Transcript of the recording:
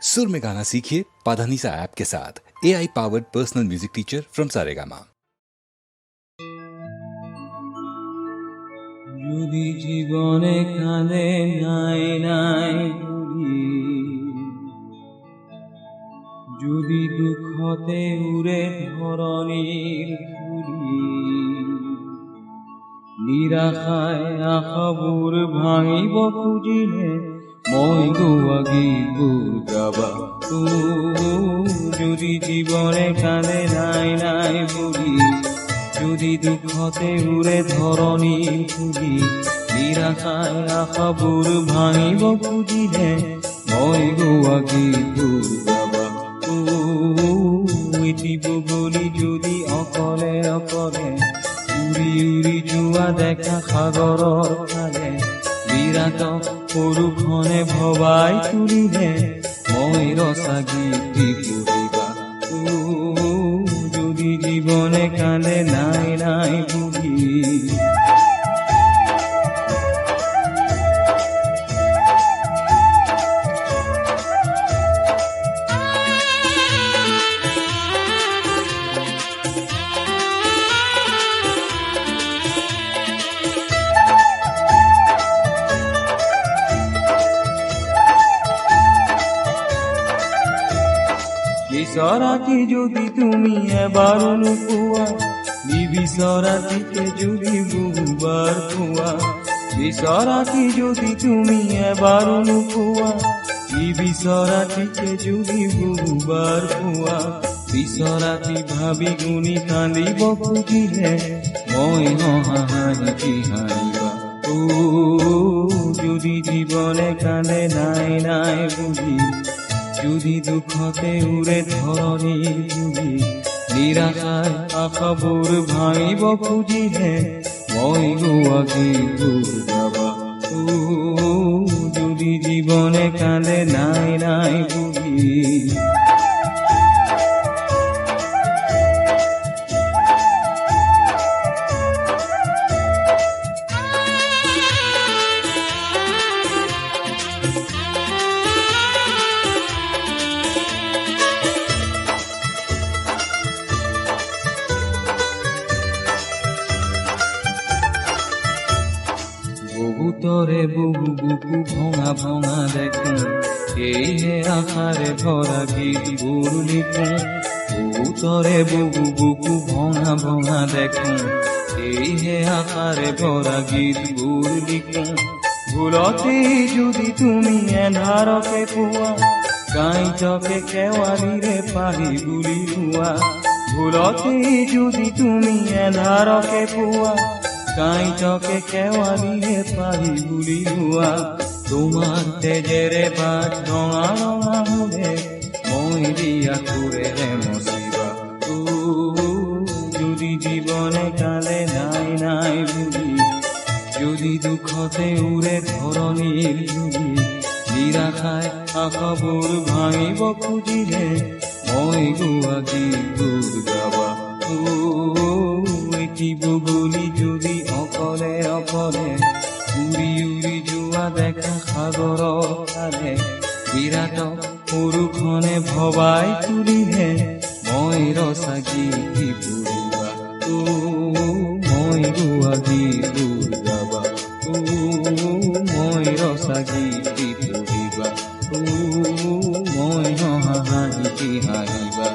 सुर में गाना सीखिए पाधानीसा ऐप के साथ। AI powered personal music teacher from Saregama. যদি জীবনে কাঁদে নাই নাই ঘুরি, যদি দুঃখতে উড়ে ধরণীর ঘুরি, নিরাশায় আশাবোৰ ভাঙিব খুজিলে মই গোৱা গীতবোৰ গাবা। যদি জীবনে কাঁদে নাই নাই ঘুৰি, যদি দুঃখতে উড়ে ধৰণীৰ ঘুৰি, নিৰাশায় আশাবোৰ ভাঙিব খুজিলে মই গোৱা গীতবোৰ গাবা। এটি বগলী যদি অকলে অকলে উৰি উৰি যোৱা দেখা সাগৰৰ ফালে, বিৰাট সৰুখনে ভবাই তুলিলে মই ৰচা গীতি পঢ়িবা। যদি জীবনে কাঁদে নাই নাই বুঝি, বিচৰাটি যদি তুমি এবাৰ নোপোৱা, বিচৰাটিকে যদি বহুবাৰ পোৱা, বিচৰাটি যদি তুমি এবাৰ নোপোৱা, বিচৰাটিকে যদি বহুবাৰ পোৱা, বিচৰাটি ভাবি গুণি কান্দিব খুজিলে মই হাঁহি হাঁহিবা। যদি জীবনে কান্দে নাই নাই বুঝি, যদি দুঃখতে উড়ে ধরণীর ঘুরি, নিরাশায় আশাবোৰ ভাঙিব খুজিলে মই গোৱা গীতবোৰ গাবা। যদি জীবনে কাঁদে নাই নাই বুঝি, বহুতৰে বহু বুকু ভঙা ভঙা দেখোঁ, এইহে আশাৰে ভৰা গীতবোৰ লিখোঁ। বহুতৰে বহু বুকু ভঙা ভঙা দেখোঁ, এইহে আশাৰে ভৰা গীতবোৰ লিখোঁ। ভুলতে যদি তুমি এন্ধাৰকে পোৱা, কাঁইটকে কেৱালিৰে পাহি বুলি হোৱা। ভুলতে যদি তুমি এন্ধাৰকে পোৱা, কাঁইটকে কেৱালিৰে পাহি বুলি হোৱা। তোমাৰ তেজেৰে বাট ৰঙা ৰঙা হ'লে মই দিয়া সুৰেৰে মচিবা। যদি জীবনে কালে নাই নাই বুঝি, যদি দুঃখতে উড়ে ধরণীর ঘুরি, নিরাশায় আশাবোৰ ভাঙিব খুজিলে মই গোৱা গীতবোৰ গাবা। এটি বগলী যদি অকলে অকলে উৰি উৰি যোৱা দেখা সাগৰৰ ফালে, বিৰাট সৰুখনে ভবাই তুলিলে মই ৰচা গীতি পঢ়িবা। মই গোৱা গীতবোৰ গাবা। মই ৰচা গীতি পঢ়িবা। মই হাঁহি হাঁহিবা।